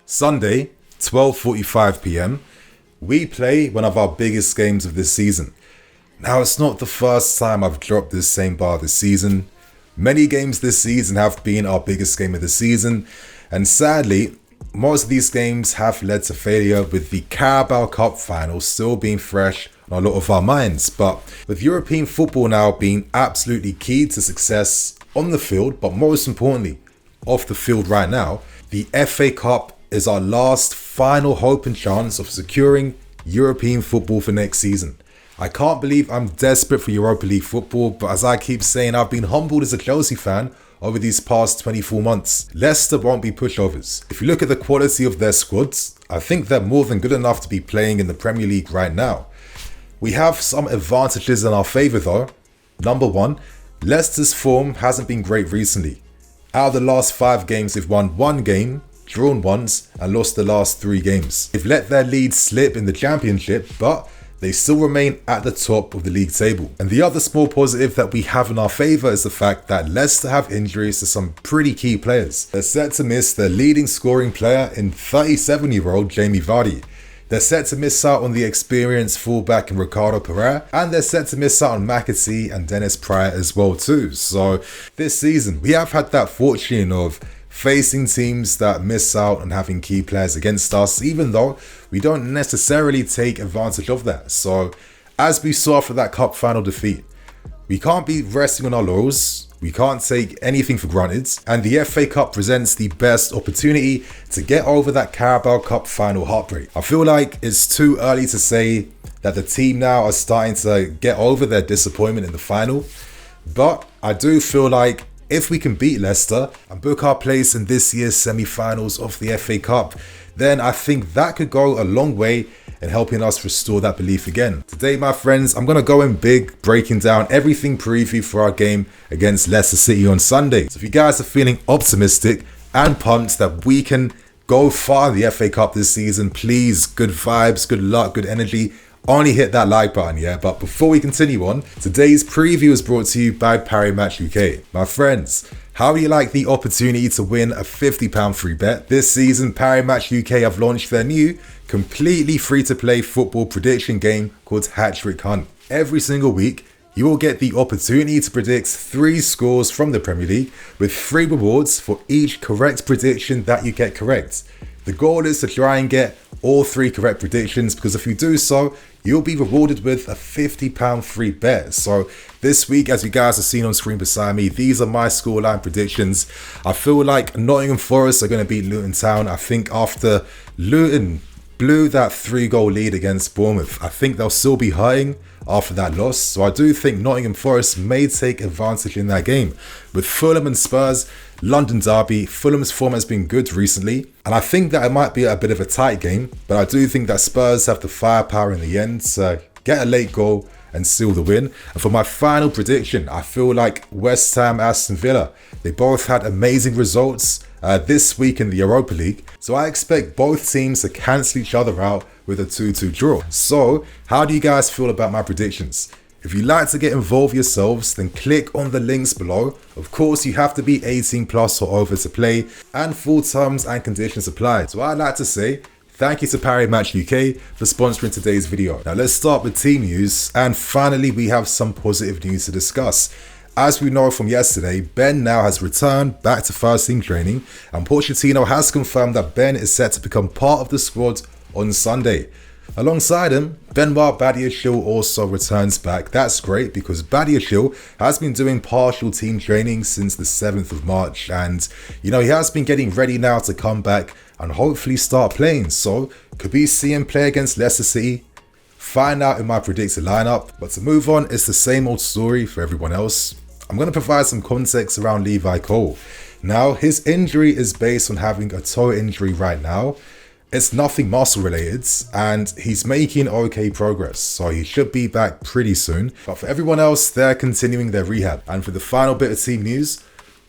Sunday, 12:45 p.m, we play one of our biggest games of this season. Now, it's not the first time I've dropped this same bar this season. Many games this season have been our biggest game of the season, and sadly, most of these games have led to failure, with the Carabao Cup final still being fresh on a lot of our minds. But with European football now being absolutely key to success on the field, but most importantly, off the field right now, the FA Cup is our last final hope and chance of securing European football for next season. I can't believe I'm desperate for Europa League football, but as I keep saying, I've been humbled as a Chelsea fan over these past 24 months. Leicester won't be pushovers. If you look at the quality of their squads, I think they're more than good enough to be playing in the Premier League right now. We have some advantages in our favour though. Number one, Leicester's form hasn't been great recently. Out of the last 5 games, they've won 1 game, drawn once, and lost the last 3 games. They've let their lead slip in the Championship, but they still remain at the top of the league table. And the other small positive that we have in our favour is the fact that Leicester have injuries to some pretty key players. They're set to miss their leading scoring player in 37-year-old Jamie Vardy. They're set to miss out on the experienced fullback in Ricardo Pereira, and they're set to miss out on McAtee and Dennis Pryor as well too. So this season, we have had that fortune of facing teams that miss out on having key players against us, even though we don't necessarily take advantage of that. So as we saw after that cup final defeat, we can't be resting on our laurels. We can't take anything for granted, and the FA Cup presents the best opportunity to get over that Carabao Cup final heartbreak. I feel like it's too early to say that the team now are starting to get over their disappointment in the final, but I do feel like if we can beat Leicester and book our place in this year's semi-finals of the FA Cup, then I think that could go a long way in helping us restore that belief again. Today, my friends, I'm going to go in big, breaking down everything preview for our game against Leicester City on Sunday. So if you guys are feeling optimistic and pumped that we can go far in the FA Cup this season, please, good vibes, good luck, good energy, only hit that like button, yeah? But before we continue on, today's preview is brought to you by Parimatch UK. My friends, how do you like the opportunity to win a £50 free bet? This season, Parimatch UK have launched their new, completely free-to-play football prediction game called Hat-Trick Hunt. Every single week, you will get the opportunity to predict 3 scores from the Premier League with 3 rewards for each correct prediction that you get correct. The goal is to try and get all 3 correct predictions, because if you do so, you'll be rewarded with a £50 free bet. So this week, as you guys have seen on screen beside me, these are my scoreline predictions. I feel like Nottingham Forest are going to beat Luton Town. I think after Luton blew that 3-goal lead against Bournemouth, I think they'll still be hurting after that loss. So I do think Nottingham Forest may take advantage in that game. With Fulham and Spurs, London derby, Fulham's form has been good recently, and I think that it might be a bit of a tight game, but I do think that Spurs have the firepower in the end to get a late goal and seal the win. And for my final prediction, I feel like West Ham, Aston Villa, they both had amazing results this week in the Europa League, so I expect both teams to cancel each other out with a 2-2 draw. So how do you guys feel about my predictions? If you'd like to get involved yourselves, then click on the links below. Of course, you have to be 18 plus or over to play, and full terms and conditions apply. So I'd like to say thank you to Parimatch UK for sponsoring today's video. Now let's start with team news, and finally we have some positive news to discuss. As we know from yesterday, Ben now has returned back to first team training, and Pochettino has confirmed that Ben is set to become part of the squad on Sunday. Alongside him, Benoit Badiashile also returns back. That's great, because Badiashile has been doing partial team training since the 7th of March, and he has been getting ready now to come back and hopefully start playing. So could we see him play against Leicester City? Find out in my predicted lineup. But to move on, it's the same old story for everyone else. I'm going to provide some context around Levi Cole. Now, his injury is based on having a toe injury right now. It's nothing muscle related, and he's making okay progress, so he should be back pretty soon. But for everyone else, they're continuing their rehab. And for the final bit of team news,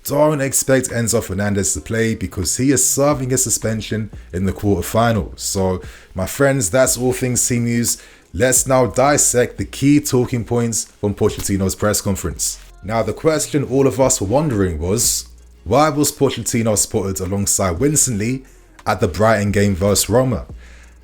don't expect Enzo Fernandez to play because he is serving his suspension in the quarterfinals. So, my friends, that's all things team news. Let's now dissect the key talking points from Pochettino's press conference. Now, the question all of us were wondering was, why was Pochettino spotted alongside Winston Lee at the Brighton game versus Roma.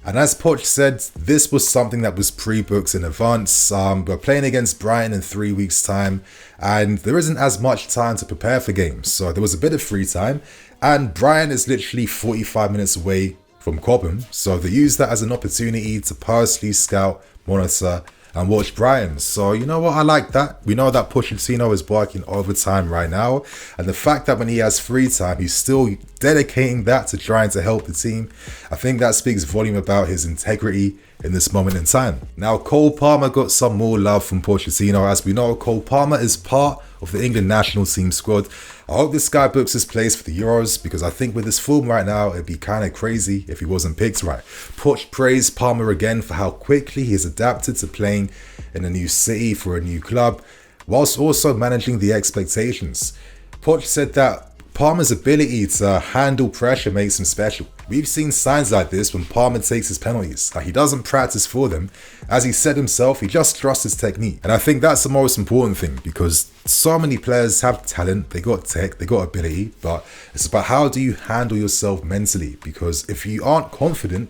And as Poch said, this was something that was pre-booked in advance. We're playing against Brighton in 3 weeks' time, and there isn't as much time to prepare for games. So there was a bit of free time, and Brighton is literally 45 minutes away from Cobham. So they used that as an opportunity to personally scout, monitor, and watch Brighton. So you know what, I like that. We know that Pochettino is working overtime right now, and the fact that when he has free time, he's still dedicating that to trying to help the team, I think that speaks volume about his integrity in this moment in time. Now, Cole Palmer got some more love from Pochettino. As we know, Cole Palmer is part of the England national team squad. I hope this guy books his place for the Euros, because I think with his form right now, it'd be kind of crazy if he wasn't picked right. Poch praised Palmer again for how quickly he has adapted to playing in a new city for a new club, whilst also managing the expectations. Poch said that Palmer's ability to handle pressure makes him special. We've seen signs like this when Palmer takes his penalties. Like, he doesn't practice for them. As he said himself, he just trusts his technique. And I think that's the most important thing, because so many players have talent, they got tech, they got ability, but it's about how do you handle yourself mentally? Because if you aren't confident,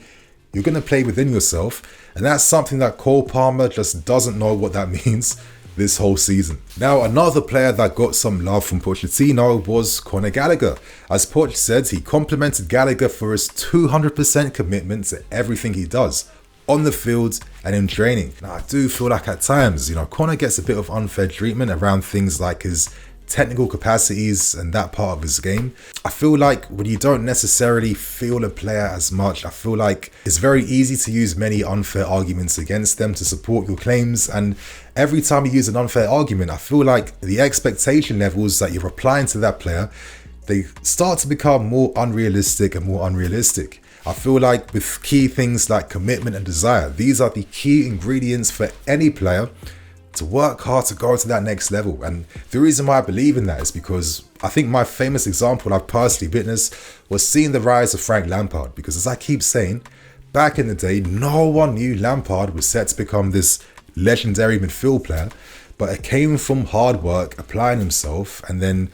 you're going to play within yourself. And that's something that Cole Palmer just doesn't know what that means this whole season. Now, another player that got some love from Pochettino was Conor Gallagher. As Poch said, he complimented Gallagher for his 200% commitment to everything he does, on the field and in training. Now, I do feel like at times, Conor gets a bit of unfair treatment around things like his technical capacities and that part of his game. I feel like when you don't necessarily feel a player as much, I feel like it's very easy to use many unfair arguments against them to support your claims. And every time you use an unfair argument, I feel like the expectation levels that you're applying to that player, they start to become more unrealistic and more unrealistic. I feel like with key things like commitment and desire, these are the key ingredients for any player to work hard to go to that next level. And the reason why I believe in that is because I think my famous example I've personally witnessed was seeing the rise of Frank Lampard. Because as I keep saying, back in the day, no one knew Lampard was set to become this legendary midfield player, but it came from hard work, applying himself, and then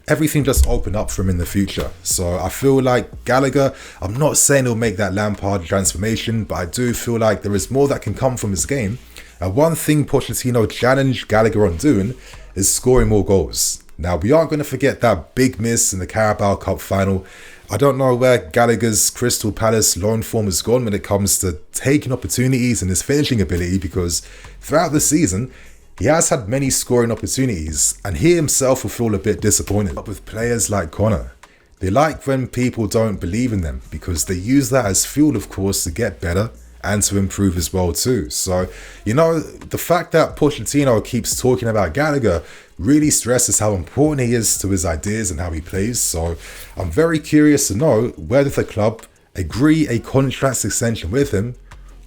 everything just opened up for him in the future. So I feel like Gallagher, I'm not saying he'll make that Lampard transformation, but I do feel like there is more that can come from his game. And one thing Pochettino challenged Gallagher on doing is scoring more goals. Now, we aren't going to forget that big miss in the Carabao Cup final. I don't know where Gallagher's Crystal Palace loan form has gone when it comes to taking opportunities and his finishing ability, because throughout the season, he has had many scoring opportunities, and he himself will feel a bit disappointed. But with players like Conor, they like when people don't believe in them, because they use that as fuel, of course, to get better and to improve as well too. So, the fact that Pochettino keeps talking about Gallagher really stresses how important he is to his ideas and how he plays. So I'm very curious to know whether the club agree a contract extension with him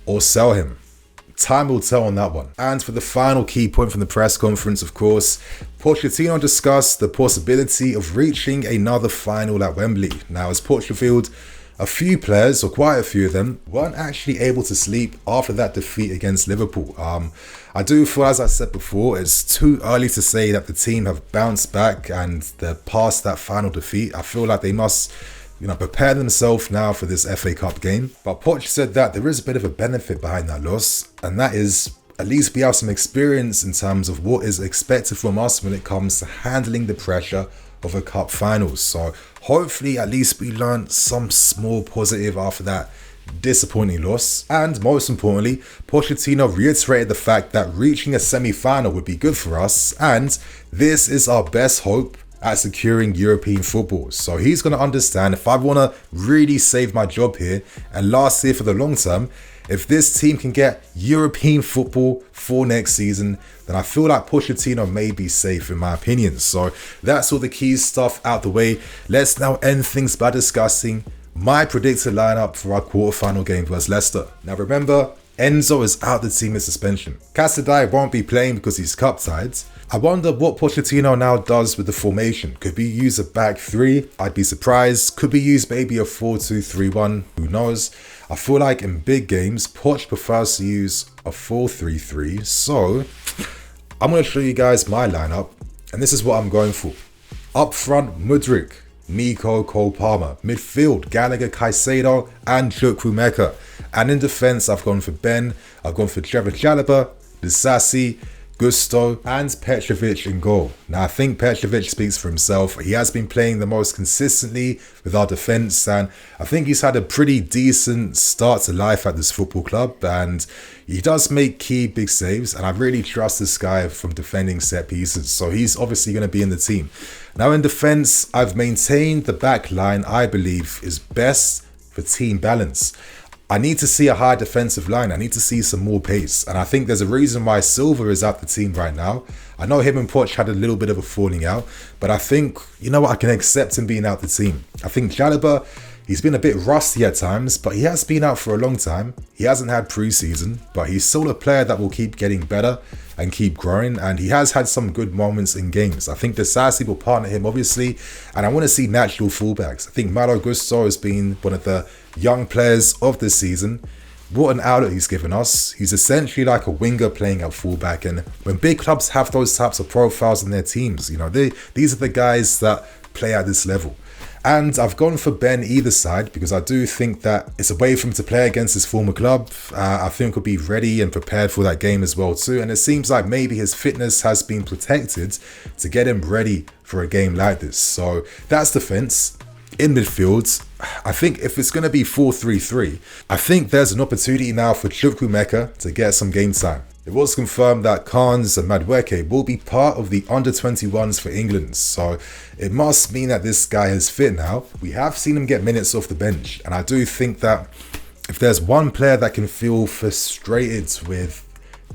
or sell him. Time will tell on that one. And for the final key point from the press conference, of course, Pochettino discussed the possibility of reaching another final at Wembley. Now, as Poch revealed, a few players, or quite a few of them, weren't actually able to sleep after that defeat against Liverpool. I do feel, as I said before, it's too early to say that the team have bounced back and they're past that final defeat. I feel like they must, prepare themselves now for this FA Cup game. But Poch said that there is a bit of a benefit behind that loss, and that is at least we have some experience in terms of what is expected from us when it comes to handling the pressure of a cup finals. So hopefully at least we learned some small positive after that disappointing loss. And most importantly, Pochettino reiterated the fact that reaching a semi-final would be good for us, and this is our best hope at securing European football. So he's going to understand, if I want to really save my job here and last here for the long term, if this team can get European football for next season, then I feel like Pochettino may be safe, in my opinion. So that's all the key stuff out the way. Let's now end things by discussing my predicted lineup for our quarterfinal game versus Leicester. Now remember, Enzo is out the team with suspension. Casadei won't be playing because he's cup tied. I wonder what Pochettino now does with the formation. Could we use a back three? I'd be surprised. Could we use maybe a 4-2-3-1? Who knows? I feel like in big games, Poch prefers to use a 4-3-3. So I'm going to show you guys my lineup, and this is what I'm going for. Up front, Mudryk. Nico, Cole Palmer. Midfield, Gallagher, Caicedo, and Chukwuemeka. And in defence, I've gone for Ben, I've gone for Trevor Chalobah, Disasi, Gusto, and Petrovic in goal. Now, I think Petrovic speaks for himself. He has been playing the most consistently with our defence, and I think he's had a pretty decent start to life at this football club, and he does make key big saves, and I really trust this guy from defending set pieces, so he's obviously going to be in the team. Now, in defence, I've maintained the back line I believe is best for team balance. I need to see a high defensive line. I need to see some more pace. And I think there's a reason why Silva is at the team right now. I know him and Poch had a little bit of a falling out, but I think, you know what, I can accept him being out the team. I think Chalobah, he's been a bit rusty at times, but he has been out for a long time. He hasn't had pre-season, but he's still a player that will keep getting better and keep growing, and he has had some good moments in games. I think Disasi will partner him, obviously, and I want to see natural fullbacks. I think Malo Gusto has been one of the young players of this season. What an outlet he's given us. He's essentially like a winger playing at fullback, and when big clubs have those types of profiles in their teams, you know, these are the guys that play at this level. And I've gone for Ben either side because I do think that it's a way for him to play against his former club. I think he'll be ready and prepared for that game as well too. And it seems like maybe his fitness has been protected to get him ready for a game like this. So that's defense. In midfield, I think if it's going to be 4-3-3, I think there's an opportunity now for Chukwuemeka to get some game time. It was confirmed that Carnes and Madueke will be part of the under-21s for England, so it must mean that this guy is fit now. We have seen him get minutes off the bench, and I do think that if there's one player that can feel frustrated with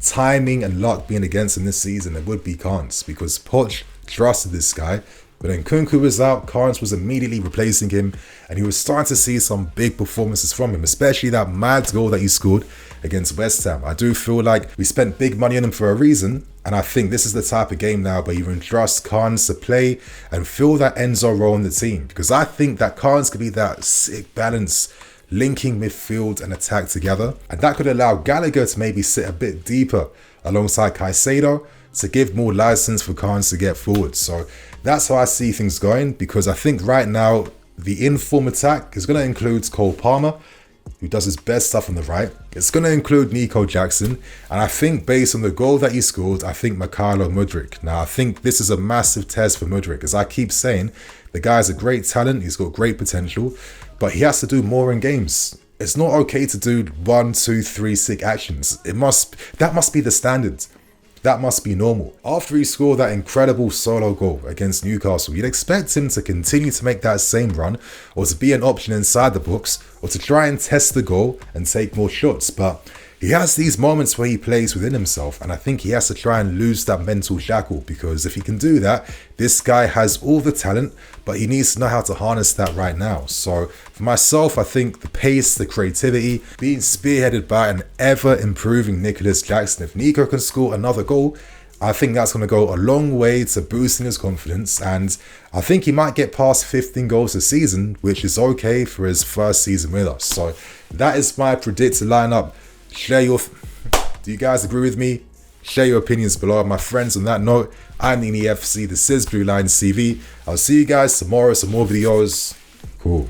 timing and luck being against him this season, it would be Carnes, because Poch trusted this guy. But then Kunku was out, Carnes was immediately replacing him, and he was starting to see some big performances from him, especially that mad goal that he scored against West Ham. I do feel like we spent big money on him for a reason, and I think this is the type of game now where you can trust Carnes to play and fill that Enzo role in the team, because I think that Carnes could be that sick balance linking midfield and attack together, and that could allow Gallagher to maybe sit a bit deeper alongside Caicedo to give more license for Carnes to get forward. So that's how I see things going, because I think right now the inform attack is going to include Cole Palmer, who does his best stuff on the right. It's going to include Nico Jackson, and I think based on the goal that he scored, I think Mykhailo Mudryk. Now I think this is a massive test for Mudryk, as I keep saying, the guy's a great talent, he's got great potential, but he has to do more in games. It's not okay to do 1, 2, 3 sick actions. That must be the standard. That must be normal. After he scored that incredible solo goal against Newcastle, you'd expect him to continue to make that same run, or to be an option inside the box, or to try and test the goal and take more shots. But he has these moments where he plays within himself, and I think he has to try and lose that mental shackle, because if he can do that, this guy has all the talent, but he needs to know how to harness that right now. So for myself, I think the pace, the creativity, being spearheaded by an ever-improving Nicholas Jackson. If Nico can score another goal, I think that's going to go a long way to boosting his confidence, and I think he might get past 15 goals a season, which is okay for his first season with us. So that is my predicted lineup. Do you guys agree with me? Share your opinions below. My friends, on that note, I'm Nini FC. This is BlueLionsTV. I'll see you guys tomorrow. Some more videos. Cool.